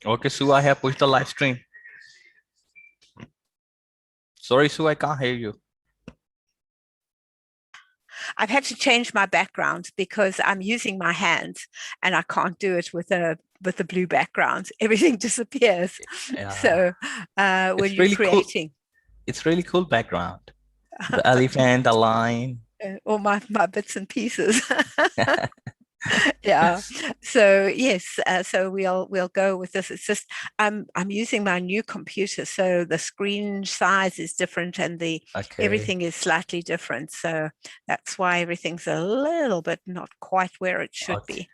Okay, Sue, I have pushed the live stream. Sorry, Sue, I can't hear you. I've had to change my background because I'm using my hands and I can't do it with the blue background. Everything disappears. Yeah, So when it's you're really cool. creating, It's really cool background. The elephant, the lion. all my bits and pieces. Yeah. So yes, so we'll go with this. It's just I'm using my new computer, so the screen size is different and the Okay. everything is slightly different. So that's why everything's a little bit not quite where it should Okay. be.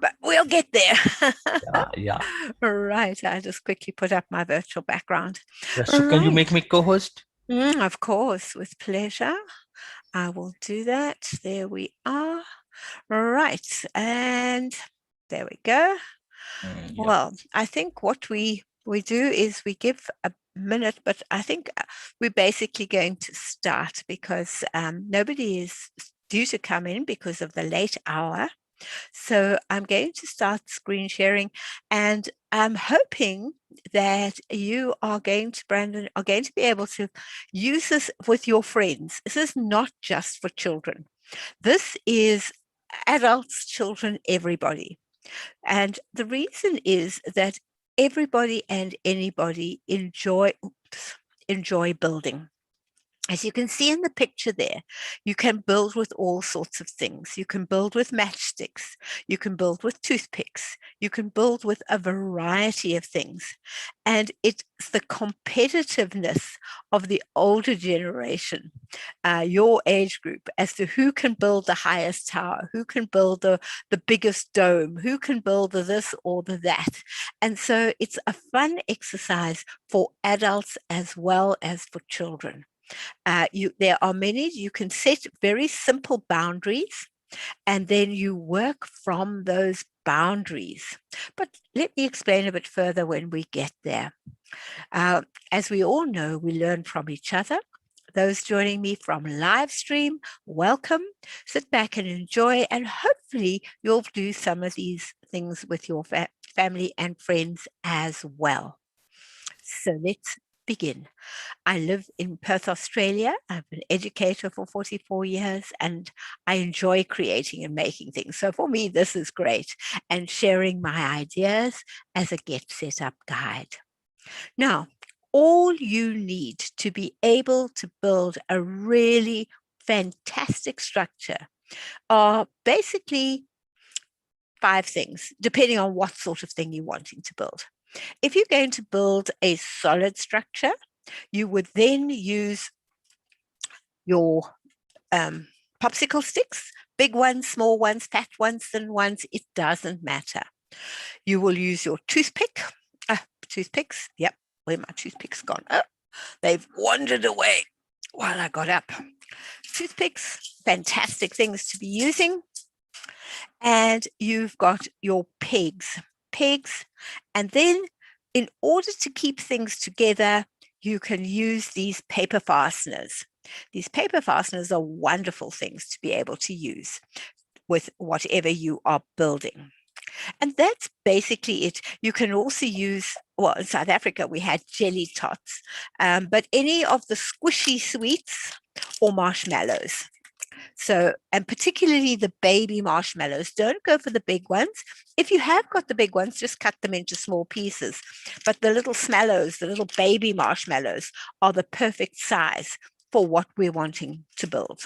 But we'll get there. Yeah, yeah. Right. I just quickly put up my virtual background. Yeah, so can you make Right. me co-host? Of course, with pleasure. I will do that. There we are. Right. And there we go. Yeah. Well, I think what we do is we give a minute, but I think we're basically going to start because nobody is due to come in because of the late hour. So I'm going to start screen sharing, and I'm hoping that you are going to, Brandon, are going to be able to use this with your friends. This is not just for children. This is adults, children, everybody. And the reason is that everybody and anybody enjoy building. As you can see in the picture there, you can build with all sorts of things. You can build with matchsticks. You can build with toothpicks. You can build with a variety of things. And it's the competitiveness of the older generation, your age group, as to who can build the highest tower, who can build the biggest dome, who can build the this or the that. And so it's a fun exercise for adults as well as for children. There are many, you can set very simple boundaries and then you work from those boundaries. But let me explain a bit further when we get there. Uh, as we all know, we learn from each other. Those joining me from live stream, welcome. Sit back and enjoy, and hopefully, you'll do some of these things with your family and friends as well. So let's begin. I live in Perth, Australia. I've been an educator for 44 years and I enjoy creating and making things. So for me, this is great and sharing my ideas as a Get Set Up guide. Now, all you need to be able to build a really fantastic structure are basically five things, depending on what sort of thing you're wanting to build. If you're going to build a solid structure, you would then use your popsicle sticks, big ones, small ones, fat ones, thin ones, it doesn't matter. You will use your toothpicks. Yep, where my toothpicks gone? Oh, they've wandered away while I got up. Toothpicks, fantastic things to be using. And you've got your pegs. And then in order to keep things together, you can use these paper fasteners. These paper fasteners are wonderful things to be able to use with whatever you are building. And that's basically it. You can also use, well, in South Africa, we had jelly tots, but any of the squishy sweets or marshmallows. So, and particularly the baby marshmallows, don't go for the big ones. If you have got the big ones, just cut them into small pieces. But the little smallows, the little baby marshmallows, are the perfect size for what we're wanting to build.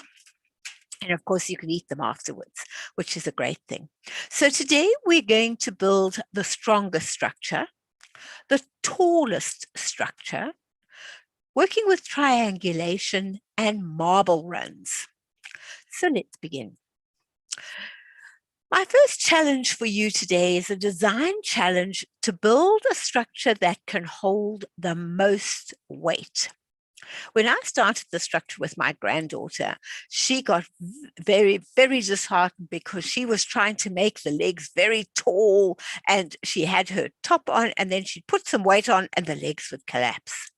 And of course, you can eat them afterwards, which is a great thing. So, today we're going to build the strongest structure, the tallest structure, working with triangulation and marble runs. So, let's begin. My first challenge for you today is a design challenge to build a structure that can hold the most weight. When I started the structure with my granddaughter, she got very, very disheartened because she was trying to make the legs very tall and she had her top on and then she'd put some weight on and the legs would collapse.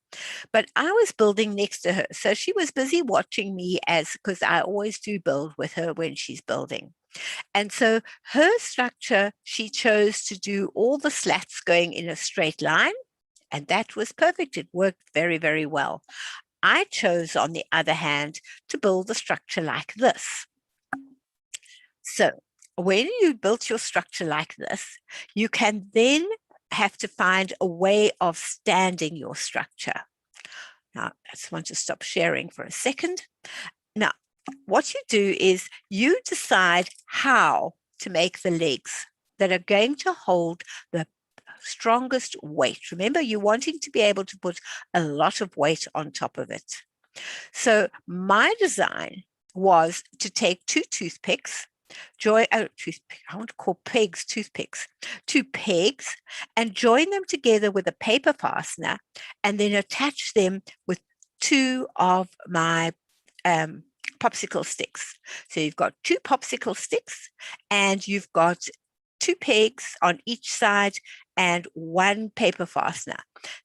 But I was building next to her. So she was busy watching me as because I always do build with her when she's building. And so her structure, she chose to do all the slats going in a straight line, and that was perfect. It worked very, very well. I chose, on the other hand, to build the structure like this. So when you built your structure like this, you can then have to find a way of standing your structure. Now, I just want to stop sharing for a second. Now, what you do is you decide how to make the legs that are going to hold the strongest weight. Remember, you're wanting to be able to put a lot of weight on top of it. So my design was to take two toothpicks, I want to call pegs toothpicks, two pegs, and join them together with a paper fastener, and then attach them with two of my popsicle sticks. So you've got two popsicle sticks, and you've got two pegs on each side and one paper fastener.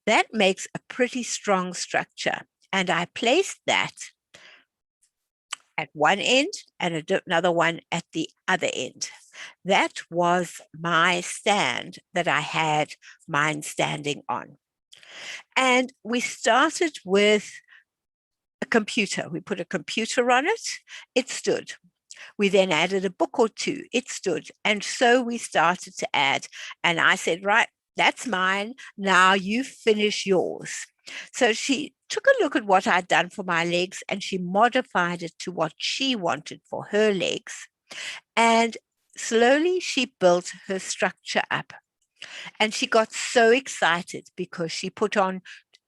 That makes a pretty strong structure. And I placed that at one end and another one at the other end. That was my stand that I had mine standing on. And we started with a computer. We put a computer on it. It stood. We then added a book or two. It stood. And so we started to add. And I said, right, that's mine. Now you finish yours. So she took a look at what I'd done for my legs, and she modified it to what she wanted for her legs. And slowly she built her structure up. And she got so excited because she put on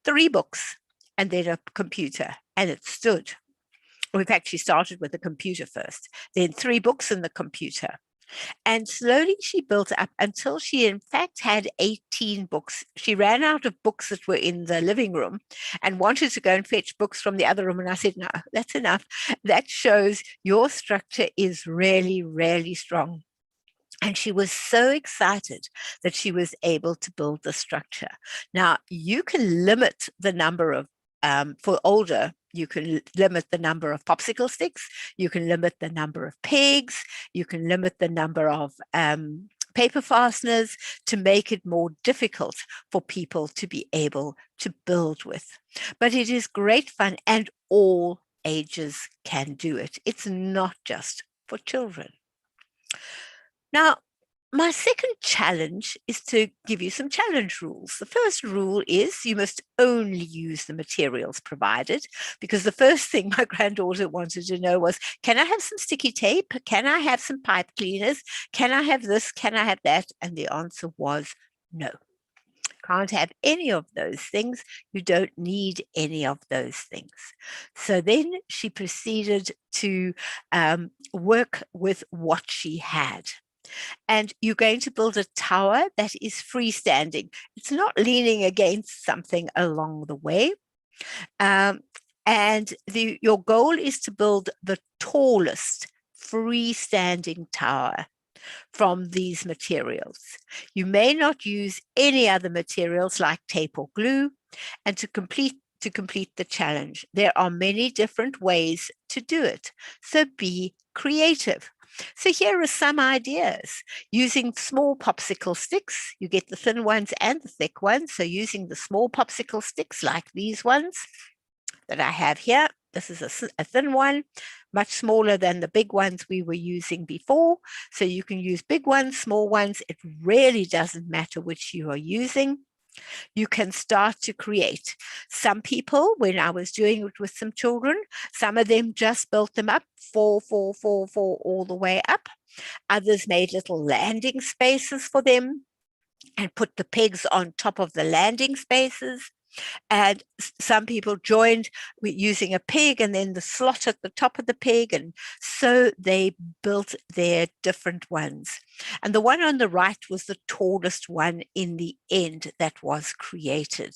3 books and then a computer, and it stood. In fact, she started with the computer first, then 3 books and the computer. And slowly she built up until she, in fact, had 18 books. She ran out of books that were in the living room and wanted to go and fetch books from the other room. And I said, no, that's enough. That shows your structure is really, really strong. And she was so excited that she was able to build the structure. Now, you can limit the number of, for older, you can limit the number of popsicle sticks, you can limit the number of pegs, you can limit the number of paper fasteners to make it more difficult for people to be able to build with. But it is great fun, and all ages can do it. It's not just for children. Now, my second challenge is to give you some challenge rules. The first rule is you must only use the materials provided, because the first thing my granddaughter wanted to know was, can I have some sticky tape? Can I have some pipe cleaners? Can I have this? Can I have that? And the answer was no. Can't have any of those things. You don't need any of those things. So then she proceeded to work with what she had. And you're going to build a tower that is freestanding. It's not leaning against something along the way. And your goal is to build the tallest freestanding tower from these materials. You may not use any other materials like tape or glue. And to complete the challenge, there are many different ways to do it. So be creative. So here are some ideas. Using small popsicle sticks, you get the thin ones and the thick ones. So using the small popsicle sticks like these ones that I have here, this is a thin one, much smaller than the big ones we were using before. So you can use big ones, small ones. It really doesn't matter which you are using. You can start to create. Some people, when I was doing it with some children, some of them just built them up, four, all the way up. Others made little landing spaces for them and put the pegs on top of the landing spaces. And some people joined using a peg and then the slot at the top of the peg. And so they built their different ones. And the one on the right was the tallest one in the end that was created.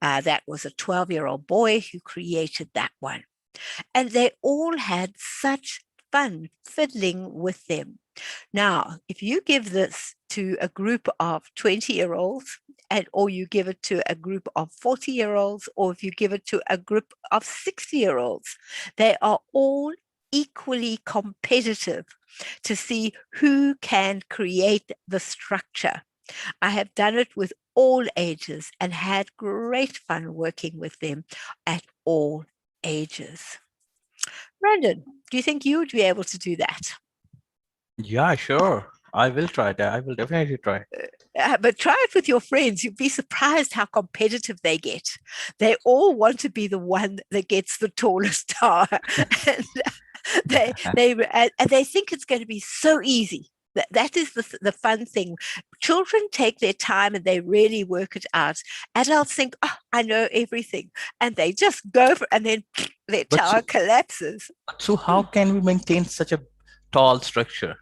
That was a 12-year-old boy who created that one. And they all had such fun fiddling with them. Now, if you give this to a group of 20-year-olds, or you give it to a group of 40-year-olds, or if you give it to a group of 60-year-olds, they are all equally competitive to see who can create the structure. I have done it with all ages and had great fun working with them at all ages. Brandon, do you think you would be able to do that? Yeah, sure. I will try that. I will definitely try. But try it with your friends. You'd be surprised how competitive they get. They all want to be the one that gets the tallest tower, and and they think it's going to be so easy. That is the fun thing. Children take their time and they really work it out. Adults think, oh, I know everything. And they just go for, and then their But tower collapses so how can we maintain such a tall structure?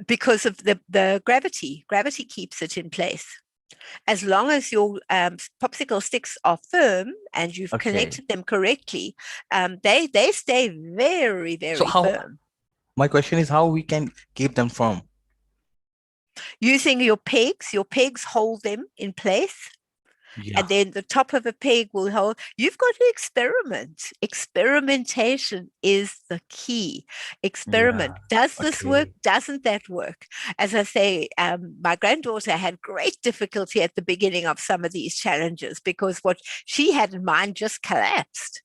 because of the gravity. Gravity keeps it in place. As long as your popsicle sticks are firm and you've Okay. connected them correctly, they stay very, So very how, firm. my question is how we can keep them firm? Using your pegs hold them in place, Yeah. and then the top of a peg will hold. You've got to experiment. Experimentation is the key. Yeah. Experiment. Does this work? Okay. Doesn't that work? As I say, my granddaughter had great difficulty at the beginning of some of these challenges because what she had in mind just collapsed.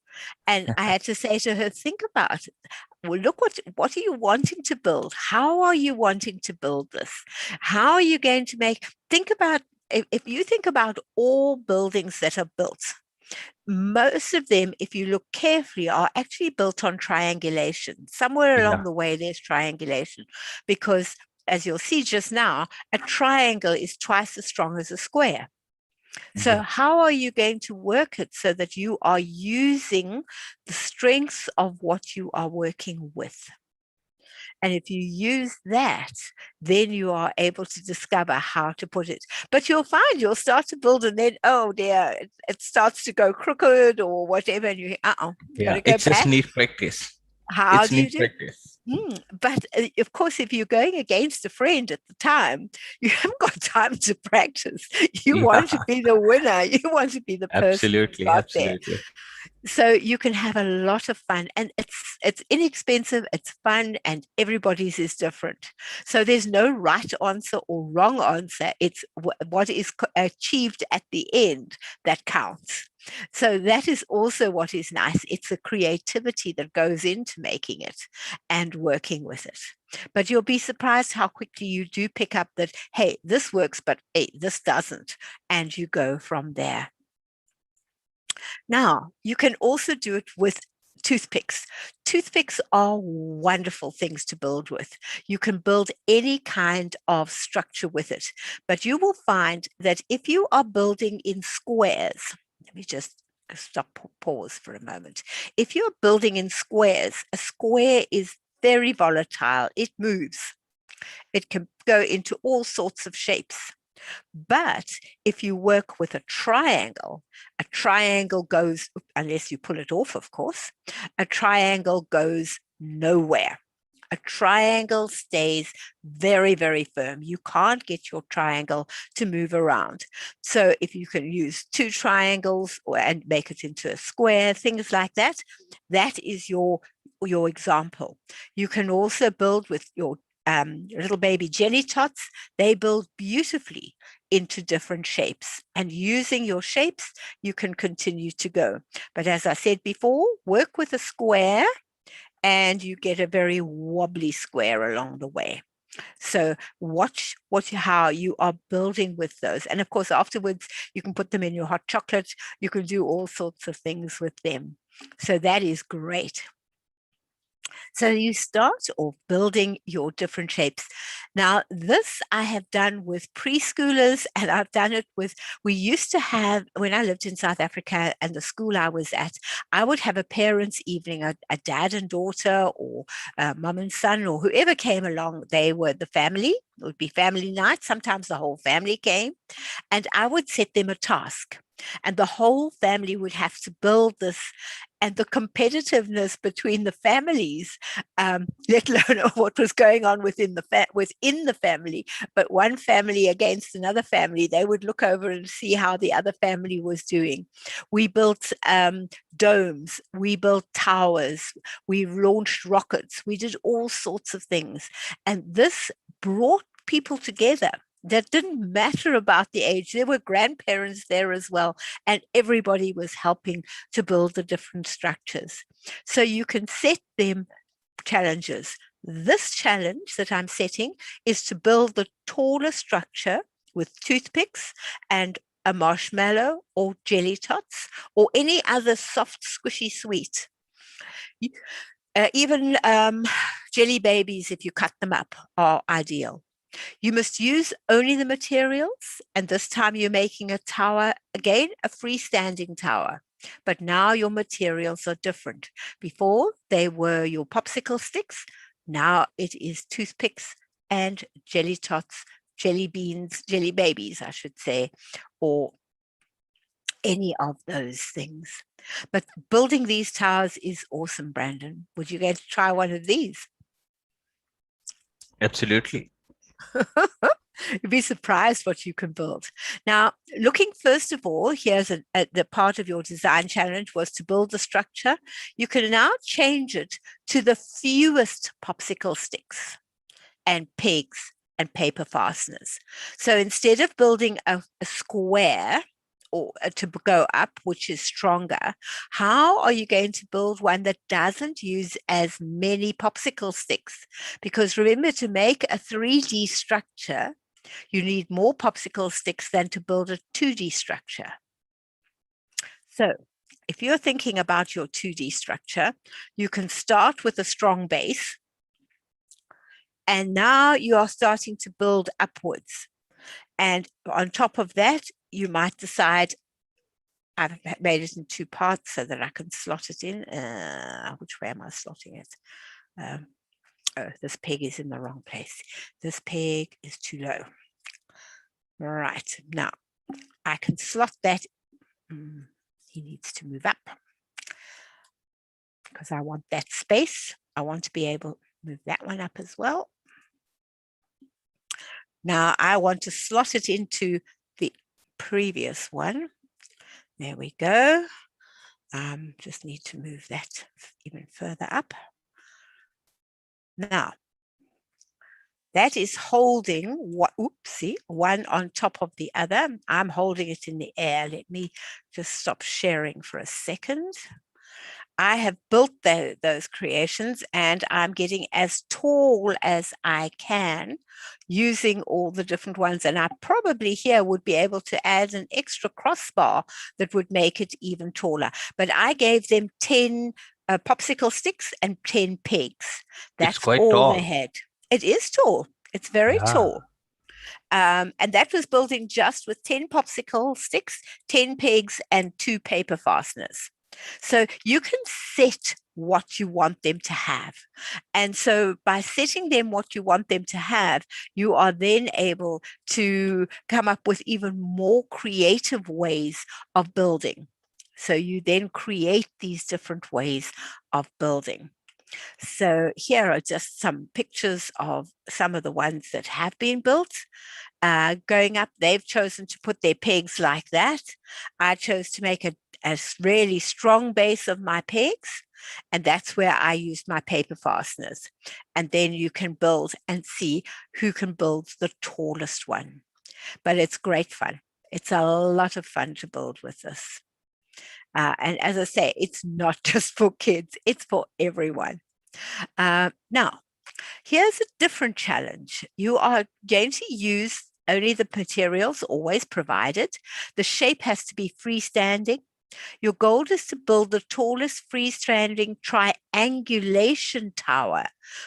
And I had to say to her, think about it. Well, look, what are you wanting to build? How are you wanting to build this? How are you going to make, think about, if you think about all buildings that are built, most of them, if you look carefully, are actually built on triangulation. Somewhere along Yeah. the way, there's triangulation because, as you'll see just now, a triangle is twice as strong as a square. So, Yeah. how are you going to work it so that you are using the strengths of what you are working with? And if you use that, then you are able to discover how to put it. But you'll find you'll start to build, and then, oh dear, it starts to go crooked or whatever. And you, got Yeah. to go It's just back. need practice. How It's do you need do? practice. But of course, if you're going against a friend at the time, you haven't got time to practice. You want to Yeah. be the winner. You want to be the person who Absolutely. got there. Absolutely. So you can have a lot of fun, and it's inexpensive, it's fun, and everybody's is different. So there's no right answer or wrong answer. It's what is achieved at the end that counts. So that is also what is nice. It's the creativity that goes into making it and working with it. But you'll be surprised how quickly you do pick up that, hey, this works, but hey, this doesn't. And you go from there. Now, you can also do it with toothpicks. Toothpicks are wonderful things to build with. You can build any kind of structure with it, but you will find that if you are building in squares, let me just pause for a moment. If you're building in squares, a square is very volatile. It moves. It can go into all sorts of shapes. But if you work with a triangle goes, unless you pull it off, of course, a triangle goes nowhere. A triangle stays very, very firm. You can't get your triangle to move around. So if you can use two triangles and make it into a square, things like that, that is your example. You can also build with your little baby jelly tots. They build beautifully into different shapes. And using your shapes, you can continue to go. But as I said before, work with a square and you get a very wobbly square along the way. So watch how you are building with those. And of course, afterwards, you can put them in your hot chocolate. You can do all sorts of things with them. So that is great. So you start off building your different shapes. Now, this I have done with preschoolers, and I've done it with, we used to have, when I lived in South Africa and the school I was at, I would have a parents' evening, a dad and daughter, or mum and son, or whoever came along. They were the family. It would be family night. Sometimes the whole family came, and I would set them a task. And the whole family would have to build this and the competitiveness between the families, let alone what was going on within the family, but one family against another family, they would look over and see how the other family was doing. We built domes, we built towers, we launched rockets, we did all sorts of things. And this brought people together. That didn't matter about the age. There were grandparents there as well, and everybody was helping to build the different structures. So you can set them challenges. This challenge that I'm setting is to build the taller structure with toothpicks and a marshmallow or jelly tots or any other soft, squishy sweet. Even jelly babies, if you cut them up, are ideal. You must use only the materials, and this time you're making a tower, again, a freestanding tower. But now your materials are different. Before, they were your popsicle sticks. Now it is toothpicks and jelly tots, jelly beans, jelly babies, I should say, or any of those things. But building these towers is awesome, Brandon. Would you like to try one of these? Absolutely. You'd be surprised what you can build. Now, looking first of all, here's the part of your design challenge was to build the structure. You can now change it to the fewest popsicle sticks and pegs and paper fasteners. So instead of building a square or to go up, which is stronger, how are you going to build one that doesn't use as many popsicle sticks? Because remember, to make a 3D structure, you need more popsicle sticks than to build a 2D structure. So if you're thinking about your 2D structure, you can start with a strong base. And now you are starting to build upwards. And on top of that, you might decide, I've made it in 2 parts so that I can slot it in. Which way am I slotting it? Oh, this peg is in the wrong place. This peg is too low. Right, now I can slot that. He needs to move up because I want that space. I want to be able to move that one up as well. Now I want to slot it into the previous one. There we go. Just need to move that even further up. Now, that is holding one on top of the other. I'm holding it in the air. Let me just stop sharing for a second. I have built those creations, and I'm getting as tall as I can using all the different ones. And I probably here would be able to add an extra crossbar that would make it even taller. But I gave them 10 popsicle sticks and 10 pegs. That's quite all tall. they had. It is tall. It's very tall. And that was building just with 10 popsicle sticks, 10 pegs, and 2 paper fasteners. So you can set what you want them to have. And so by setting them what you want them to have, you are then able to come up with even more creative ways of building. So you then create these different ways of building. So here are just some pictures of some of the ones that have been built. Going up, they've chosen to put their pegs like that. I chose to make a really strong base of my pegs, and that's where I used my paper fasteners. And then you can build and see who can build the tallest one. But it's great fun. It's a lot of fun to build with this. And as I say, it's not just for kids, it's for everyone. Now, here's a different challenge. You are going to use only the materials always provided. The shape has to be freestanding. Your goal is to build the tallest freestanding triangulation tower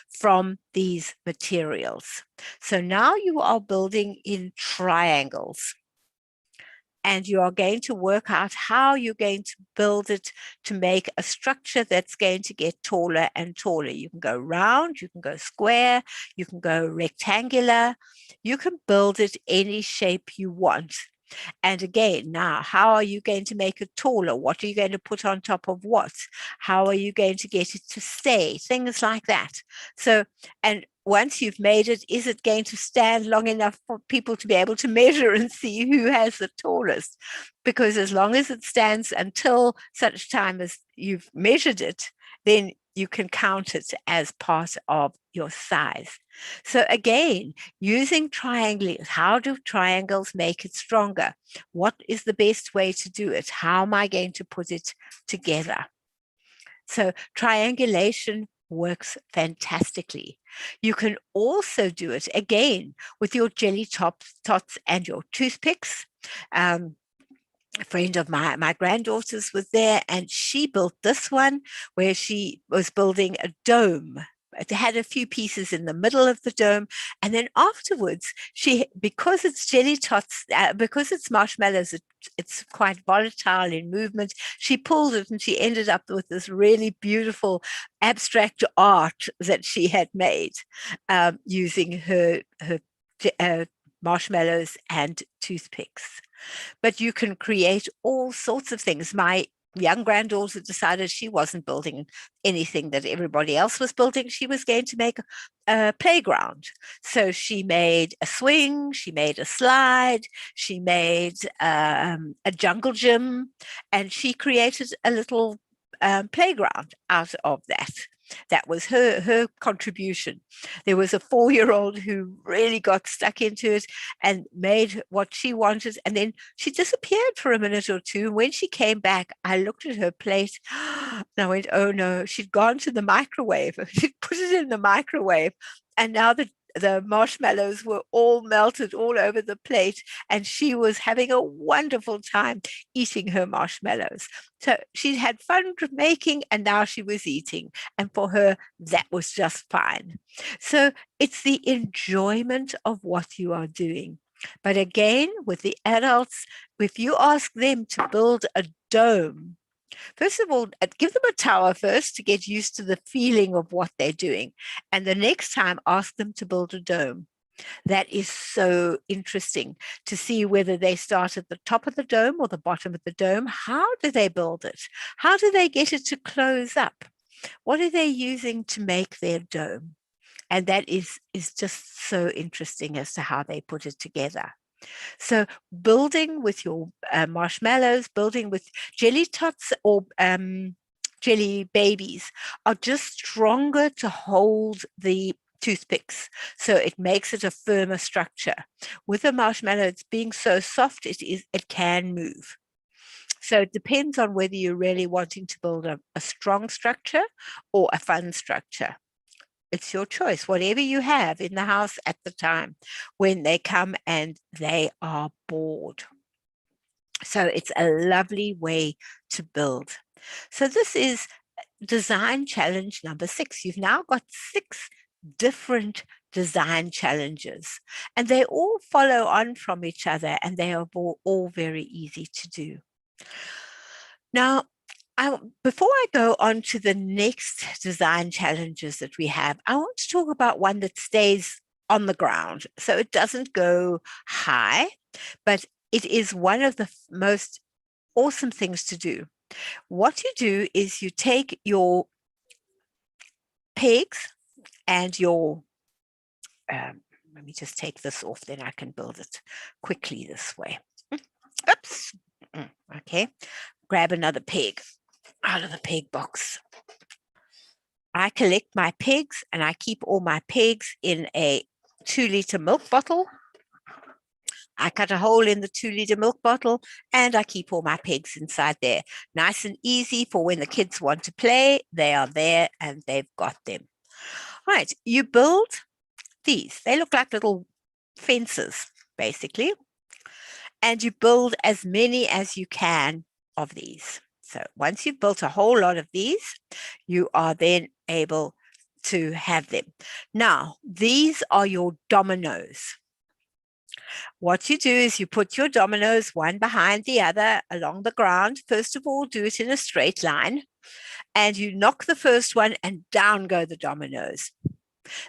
from these materials. So now you are building in triangles. And you are going to work out how you're going to build it to make a structure that's going to get taller and taller. You can go round, you can go square, you can go rectangular. You can build it any shape you want. And again, now, how are you going to make it taller? What are you going to put on top of what? How are you going to get it to stay? Things like that. So, and once you've made it, is it going to stand long enough for people to be able to measure and see who has the tallest? Because as long as it stands until such time as you've measured it, then you can count it as part of your size. So again, using triangles, how do triangles make it stronger? What is the best way to do it? How am I going to put it together? So triangulation works fantastically. You can also do it again with your jelly tots and your toothpicks. A friend of my granddaughter's was there, and she built this one where she was building a dome. It had a few pieces in the middle of the dome, and then afterwards, because it's jelly tots, because it's marshmallows, it's quite volatile in movement. She pulled it, and she ended up with this really beautiful abstract art that she had made using her marshmallows and toothpicks. But you can create all sorts of things. My young granddaughter decided she wasn't building anything that everybody else was building. She was going to make a playground. So she made a swing, she made a slide, she made a jungle gym, and she created a little playground out of that. That was her contribution. There was a 4-year-old who really got stuck into it and made what she wanted. And then she disappeared for a minute or two. When she came back, I looked at her plate and I went, oh no, she'd gone to the microwave. She'd put it in the microwave. And now the marshmallows were all melted all over the plate, and she was having a wonderful time eating her marshmallows. So she'd had fun making, and now she was eating. And for her, that was just fine. So it's the enjoyment of what you are doing. But again, with the adults, if you ask them to build a dome, first of all, give them a tower first to get used to the feeling of what they're doing. And the next time, ask them to build a dome. That is so interesting to see whether they start at the top of the dome or the bottom of the dome. How do they build it? How do they get it to close up? What are they using to make their dome? And that is just so interesting as to how they put it together. So building with your marshmallows, building with jelly tots or jelly babies are just stronger to hold the toothpicks. So it makes it a firmer structure. With the marshmallow, it's being so soft, it can move. So it depends on whether you're really wanting to build a strong structure or a fun structure. It's your choice, whatever you have in the house at the time when they come and they are bored. So it's a lovely way to build. So this is design challenge number 6. You've now got 6 different design challenges, and they all follow on from each other, and they are all very easy to do. Now, before I go on to the next design challenges that we have, I want to talk about one that stays on the ground. So it doesn't go high, but it is one of the most awesome things to do. What you do is you take your pegs and your, let me just take this off, then I can build it quickly this way. Oops. Okay. Grab another peg out of the peg box. I collect my pegs and I keep all my pegs in a 2-liter milk bottle. I cut a hole in the 2-liter milk bottle and I keep all my pegs inside there. Nice and easy for when the kids want to play. They are there and they've got them. Right, you build these. They look like little fences, basically. And you build as many as you can of these. So once you've built a whole lot of these, you are then able to have them. Now, these are your dominoes. What you do is you put your dominoes one behind the other along the ground. First of all, do it in a straight line, and you knock the first one and down go the dominoes.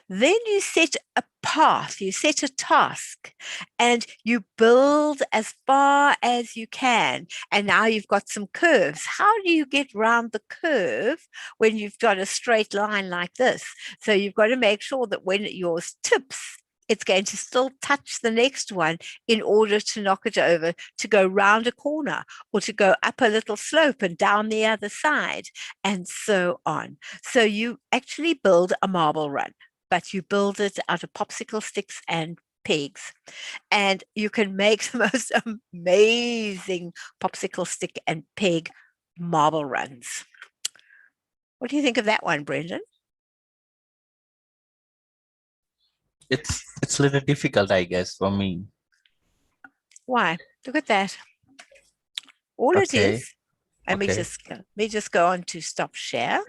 Then you set a path, you set a task, and you build as far as you can. And now you've got some curves. How do you get round the curve when you've got a straight line like this? So you've got to make sure that when yours tips, it's going to still touch the next one in order to knock it over, to go round a corner or to go up a little slope and down the other side, and so on. So you actually build a marble run, but you build it out of popsicle sticks and pegs. And you can make the most amazing popsicle stick and peg marble runs. What do you think of that one, Brendan? It's a little difficult, I guess, for me. Why? Look at that. All it Okay. is, let Okay. me just go on to stop share.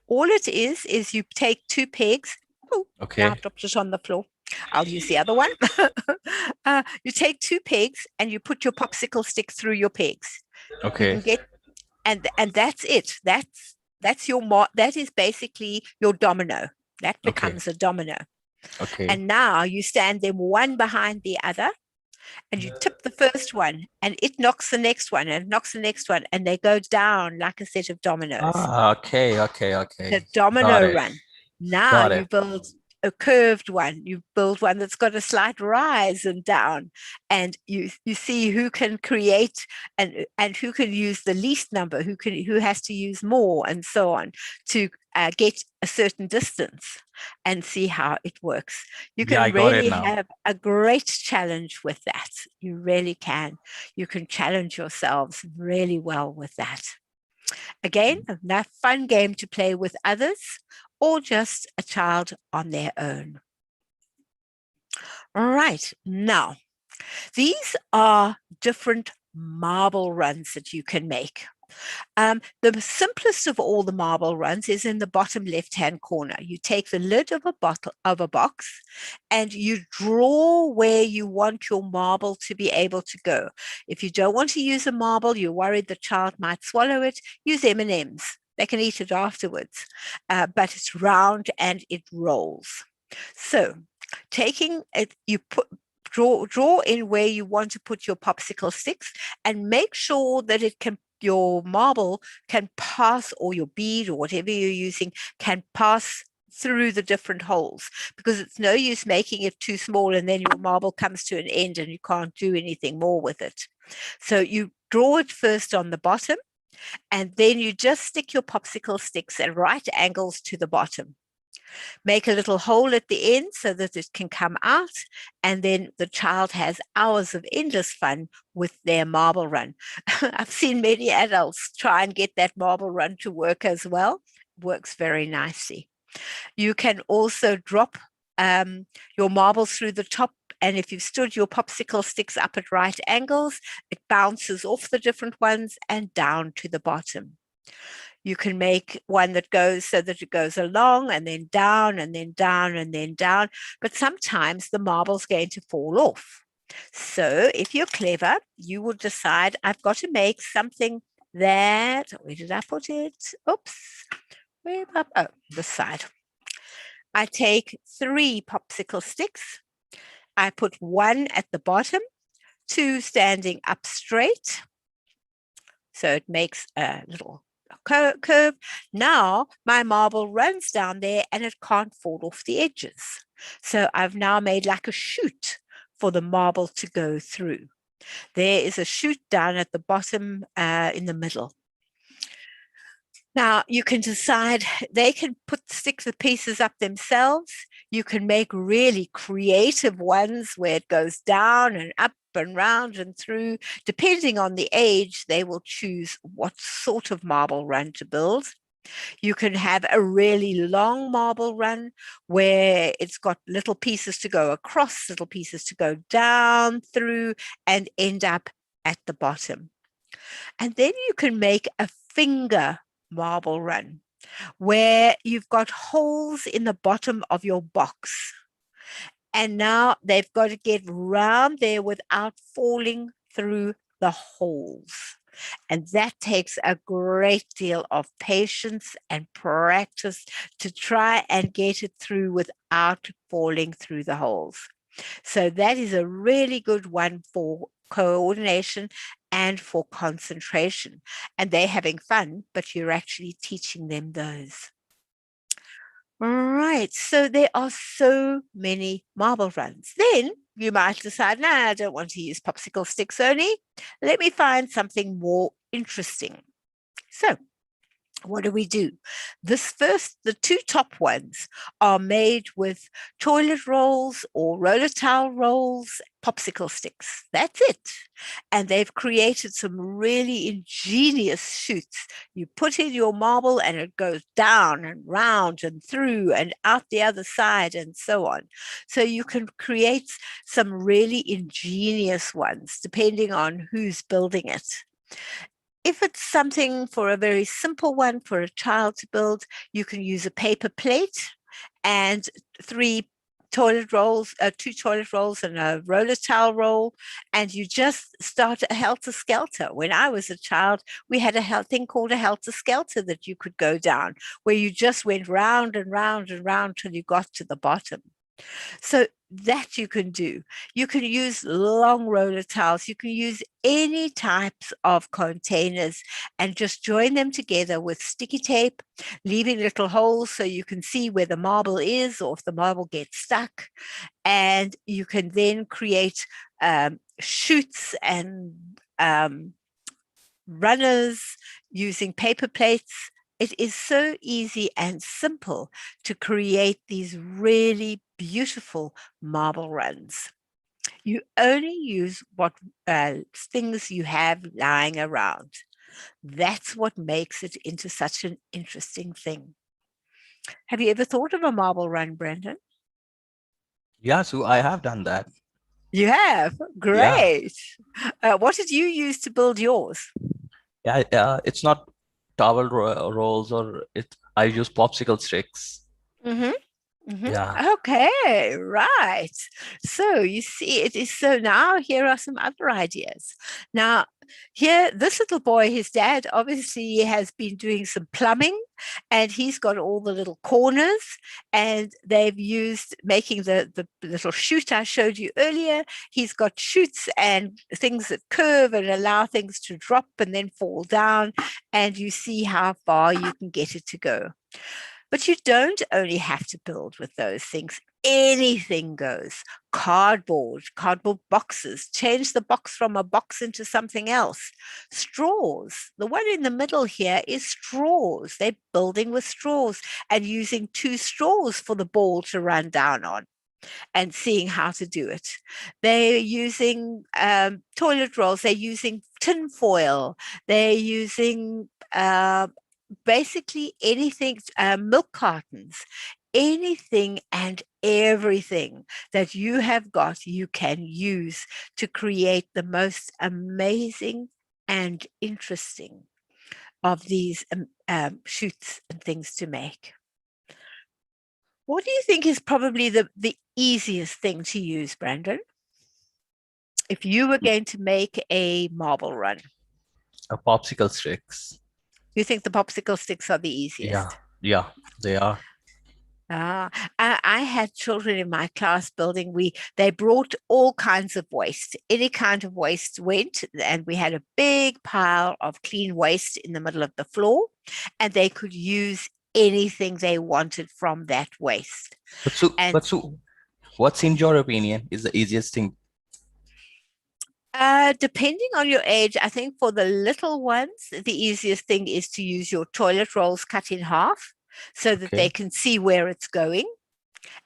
All it is you take two pegs. Oh, now Okay. I've dropped it on the floor. I'll use the other one. You take two pegs and you put your popsicle stick through your pegs. You Okay. can get, and that's it. That's your that is basically your domino. That Okay. becomes a domino. Okay. And now you stand them one behind the other, and you tip the first one, and it knocks the next one, and knocks the next one, and they go down like a set of dominoes. Ah, okay. Okay. The Okay. Got domino it. run. Now Got you it. build a curved one. You build one that's got a slight rise and down, and you see who can create and who can use the least number, who has to use more, and so on to get a certain distance, and see how it works. You Yeah, I can got it really now. have a great challenge with that. You really can. You can challenge yourselves really well with that. Again, a fun game to play with others or just a child on their own. All right, now these are different marble runs that you can make. The simplest of all the marble runs is in the bottom left-hand corner. You take the lid of a bottle of a box and you draw where you want your marble to be able to go. If you don't want to use a marble, you're worried the child might swallow it, use M&Ms. They can eat it afterwards, but it's round and it rolls. So taking it, you put draw in where you want to put your popsicle sticks and make sure that your marble can pass, or your bead or whatever you're using can pass through the different holes, because it's no use making it too small and then your marble comes to an end and you can't do anything more with it. So you draw it first on the bottom, and then you just stick your popsicle sticks at right angles to the bottom. Make a little hole at the end so that it can come out, and then the child has hours of endless fun with their marble run. I've seen many adults try and get that marble run to work as well. Works very nicely. You can also drop your marbles through the top, and if you've stood your popsicle sticks up at right angles, it bounces off the different ones and down to the bottom. You can make one that goes so that it goes along and then down and then down and then down, but sometimes the marble's going to fall off. So if you're clever, you will decide, I've got to make something that, where did I put it? Oops, where up? Oh, this side. I take 3 popsicle sticks. I put 1 at the bottom, 2 standing up straight. So it makes a little curve. Now my marble runs down there and it can't fall off the edges. So I've now made like a chute for the marble to go through. There is a chute down at the bottom in the middle. Now you can decide, they can stick the pieces up themselves. You can make really creative ones where it goes down and up and round and through. Depending on the age, they will choose what sort of marble run to build. You can have a really long marble run where it's got little pieces to go across, little pieces to go down through and end up at the bottom. And then you can make a finger marble run where you've got holes in the bottom of your box. And now they've got to get round there without falling through the holes. And that takes a great deal of patience and practice to try and get it through without falling through the holes. So that is a really good one for coordination and for concentration. And they're having fun, but you're actually teaching them those. Right. So there are so many marble runs. Then you might decide, nah, I don't want to use popsicle sticks only. Let me find something more interesting. So what do? The two top ones are made with toilet rolls or roller towel rolls, popsicle sticks. That's it. And they've created some really ingenious chutes. You put in your marble and it goes down and round and through and out the other side and so on. So you can create some really ingenious ones depending on who's building it. If it's something for a very simple one for a child to build, you can use a paper plate and two toilet rolls and a roller towel roll, and you just start a helter-skelter. When I was a child, we had a thing called a helter-skelter that you could go down, where you just went round and round and round till you got to the bottom. So that you can do. You can use long roller towels. You can use any types of containers and just join them together with sticky tape, leaving little holes so you can see where the marble is or if the marble gets stuck. And you can then create chutes and runners using paper plates. It is so easy and simple to create these really beautiful marble runs. You only use what things you have lying around. That's what makes it into such an interesting thing. Have you ever thought of a marble run, Brendan? Yeah, so I have done that. You have? Yeah. Great. What did you use to build yours? Yeah, it's not rolls or it. I use popsicle sticks. Mm-hmm. Yeah. Okay, right. So you see, it is so now here are some other ideas. Now, here, this little boy, his dad obviously has been doing some plumbing and he's got all the little corners and they've used making the little chute I showed you earlier. He's got chutes and things that curve and allow things to drop and then fall down. And you see how far you can get it to go. But you don't only have to build with those things. Anything goes. Cardboard boxes, change the box from a box into something else. Straws. The one in the middle here is straws. They're building with straws and using two straws for the ball to run down on and seeing how to do it. They're using toilet rolls. They're using tin foil. They're using basically anything, milk cartons, anything and everything that you have got, you can use to create the most amazing and interesting of these shoots and things to make. What do you think is probably the easiest thing to use, Brandon, if you were going to make a marble run? Popsicle sticks. You think the popsicle sticks are the Yeah. easiest? Yeah, they are. Ah, I had children in my class building. They brought all kinds of waste. Any kind of waste went, and we had a big pile of clean waste in the middle of the floor, and they could use anything they wanted from that waste. And What's in your opinion is the easiest thing? depending on your age, I think for the little ones, the easiest thing is to use your toilet rolls cut in half so that they Okay. can see where it's going.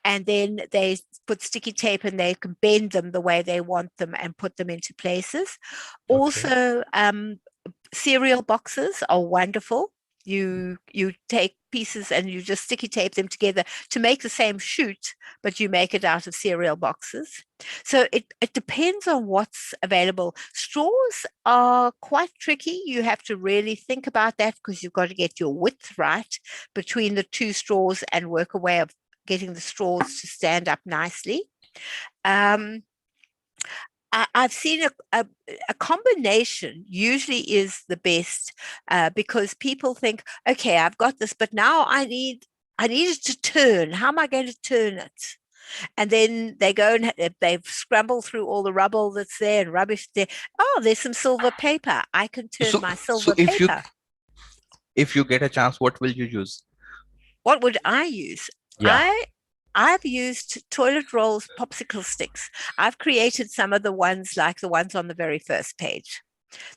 And then they put sticky tape and they can bend them the way they want them and put them into places. Okay. Also, cereal boxes are wonderful. You take pieces and you just sticky tape them together to make the same chute, but you make it out of cereal boxes. So it depends on what's available. Straws are quite tricky. You have to really think about that because you've got to get your width right between the two straws and work a way of getting the straws to stand up nicely. Um, I've seen a combination usually is the best, because people think, okay, I've got this, but now I need it to turn. How am I going to turn it? And then they go and they've scrambled through all the rubble that's there and rubbish there. Oh, there's some silver paper. I can turn So, my so silver paper. if you get a chance, what will you use? What would I use? Yeah. I I've used toilet rolls, popsicle sticks. I've created some of the ones like the ones on the very first page,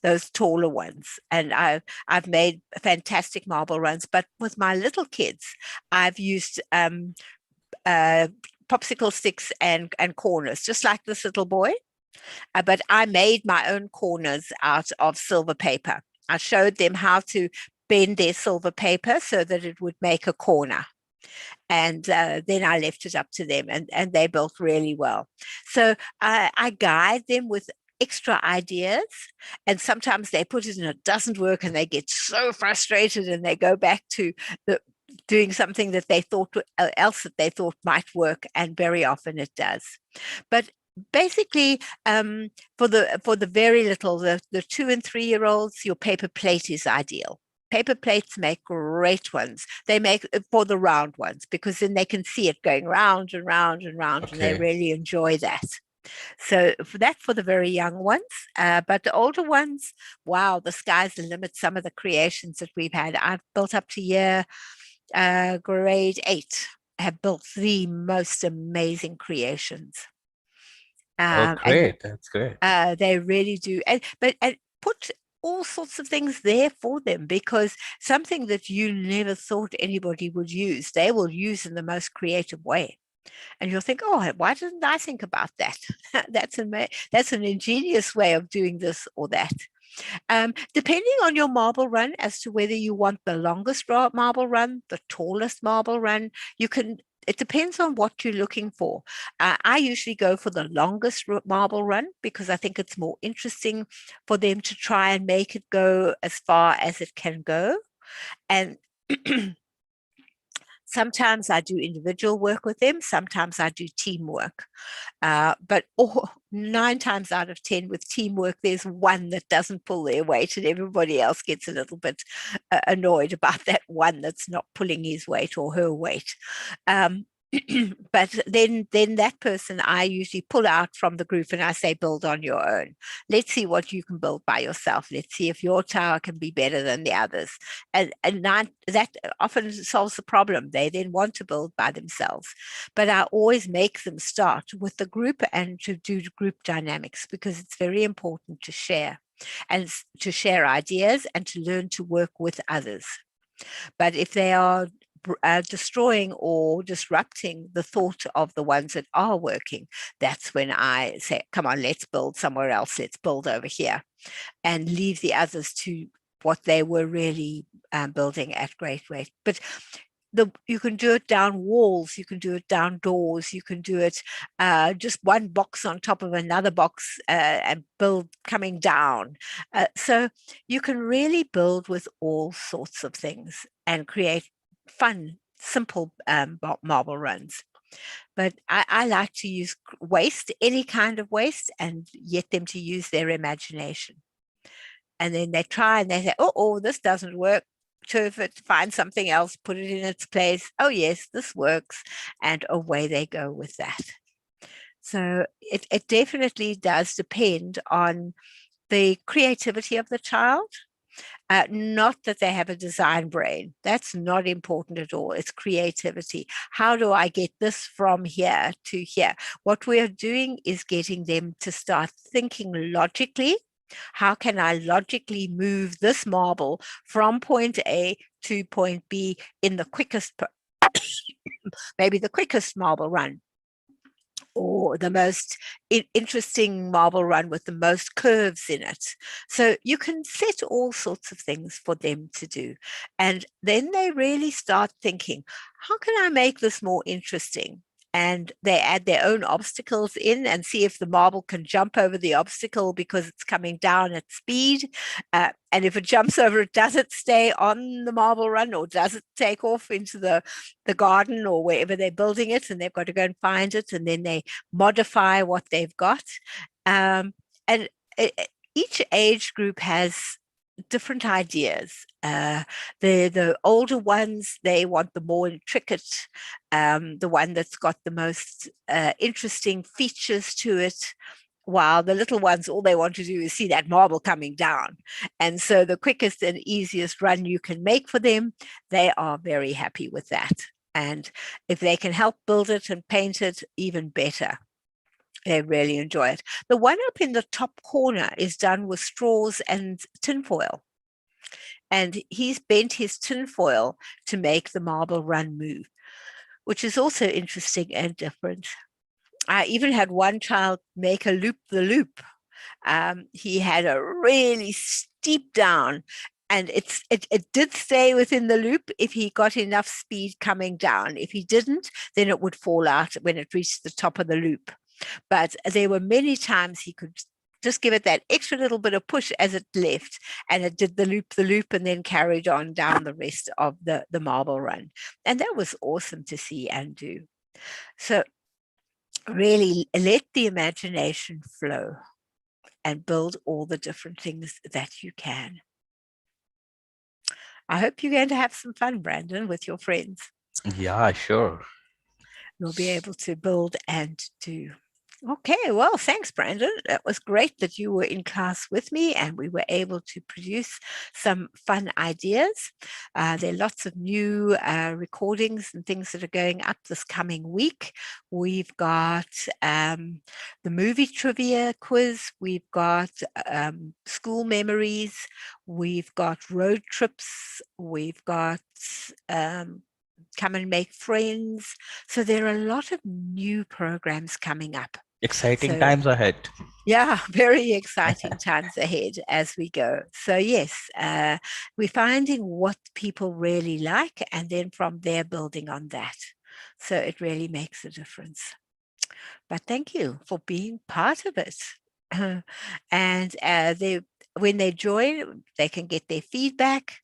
those taller ones, and I've made fantastic marble runs. But with my little kids, I've used uh, popsicle sticks and corners, just like this little boy. But I made my own corners out of silver paper. I showed them how to bend their silver paper so that it would make a corner. And then I left it up to them, and they built really well. So I guide them with extra ideas, and sometimes they put it and it doesn't work, and they get so frustrated, and they go back to the doing something that they thought else that they thought might work, and very often it does. But basically, for the very little, the 2 and 3 year olds, your paper plate is ideal. Paper plates make great ones. They make for the round ones because then they can see it going round and round and round, and they Okay. really enjoy that. So for that, for the very young ones, but the older ones, wow, the sky's the limit. Some of the creations that we've had, I've built up to year grade 8. Have built the most amazing creations, Oh, and great. That's great. they really do. And put all sorts of things there for them, because something that you never thought anybody would use, they will use in the most creative way. And you'll think, oh, why didn't I think about that? That's an ingenious way of doing this or that. Depending on your marble run as to whether you want the longest marble run, the tallest marble run, you can. It depends on what you're looking for. I usually go for the longest marble run because I think it's more interesting for them to try and make it go as far as it can go. And sometimes I do individual work with them, sometimes I do teamwork. But 9 times out of 10 with teamwork, there's one that doesn't pull their weight, and everybody else gets a little bit annoyed about that one that's not pulling his weight or her weight. Um, but then that person I usually pull out from the group and I say, build on your own. Let's see what you can build by yourself. Let's see if your tower can be better than the others. And that often solves the problem. They then want to build by themselves. But I always make them start with the group and to do group dynamics, because it's very important to share and to share ideas and to learn to work with others. But if they are destroying or disrupting the thought of the ones that are working, that's when I say, come on, let's build somewhere else. Let's build over here, and leave the others to what they were really building at great rate. But you can do it down walls, you can do it down doors, you can do it just one box on top of another box, and build coming down. So you can really build with all sorts of things and create fun, simple marble runs. But I like to use waste, any kind of waste, and get them to use their imagination. And then they try and they say, oh, this doesn't work. Turf it, find something else, put it in its place. Oh, yes, this works. And away they go with that. So it definitely does depend on the creativity of the child. Not that they have a design brain. That's not important at all. It's creativity. How do I get this from here to here? What we are doing is getting them to start thinking logically. How can I logically move this marble from point A to point B in the quickest, maybe the quickest marble run, or the most interesting marble run with the most curves in it. So you can set all sorts of things for them to do. And then they really start thinking, how can I make this more interesting? And they add their own obstacles in and see if the marble can jump over the obstacle because it's coming down at speed. And if it jumps over it, does it stay on the marble run, or does it take off into the garden or wherever they're building it, and they've got to go and find it, and then they modify what they've got. And each age group has different ideas. The older ones, they want the more intricate, the one that's got the most interesting features to it, while the little ones, all they want to do is see that marble coming down. And so the quickest and easiest run you can make for them, they are very happy with that. And if they can help build it and paint it, even better. They really enjoy it. The one up in the top corner is done with straws and tinfoil. And he's bent his tinfoil to make the marble run move, which is also interesting and different. I even had one child make a loop the loop. He had a really steep down, and it did stay within the loop if he got enough speed coming down. If he didn't, then it would fall out when it reached the top of the loop. But there were many times he could just give it that extra little bit of push as it left, and it did the loop, and then carried on down the rest of the marble run. And that was awesome to see and do. So really let the imagination flow and build all the different things that you can. I hope you're going to have some fun, Brandon, with your friends. Yeah, sure. You'll be able to build and do. Okay, well, thanks, Brandon. It was great that you were in class with me and we were able to produce some fun ideas. There are lots of new recordings and things that are going up this coming week. We've got the movie trivia quiz, we've got school memories, we've got road trips, we've got come and make friends. So there are a lot of new programs coming up. Exciting So times ahead. yeah, very exciting times ahead as we go. So yes, we're finding what people really like and then from there building on that. So it really makes a difference. But thank you for being part of it. And when they join, they can get their feedback.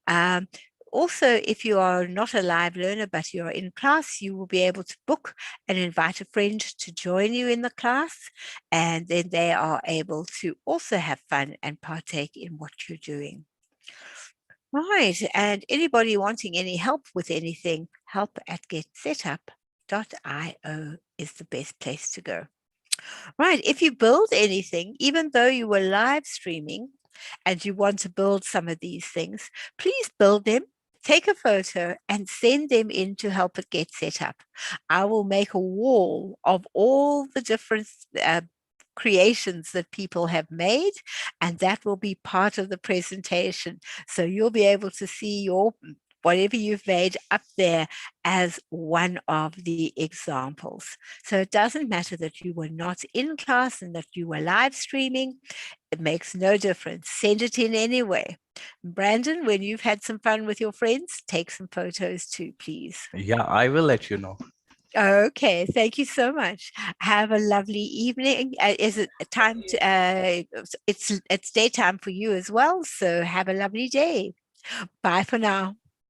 Um, Also, if you are not a live learner, but you're in class, you will be able to book and invite a friend to join you in the class. And then they are able to also have fun and partake in what you're doing. Right. And anybody wanting any help with anything, help at getsetup.io is the best place to go. Right. If you build anything, even though you were live streaming and you want to build some of these things, please build them, take a photo and send them in to help it get set up. I will make a wall of all the different creations that people have made, and that will be part of the presentation. So you'll be able to see your whatever you've made up there as one of the examples. So it doesn't matter that you were not in class and that you were live streaming. It makes no difference. Send it in anyway. Brandon, when you've had some fun with your friends, take some photos too, please. Yeah, I will let you know. Okay, thank you so much. Have a lovely evening. Is it time to? It's daytime for you as well. So have a lovely day. Bye for now.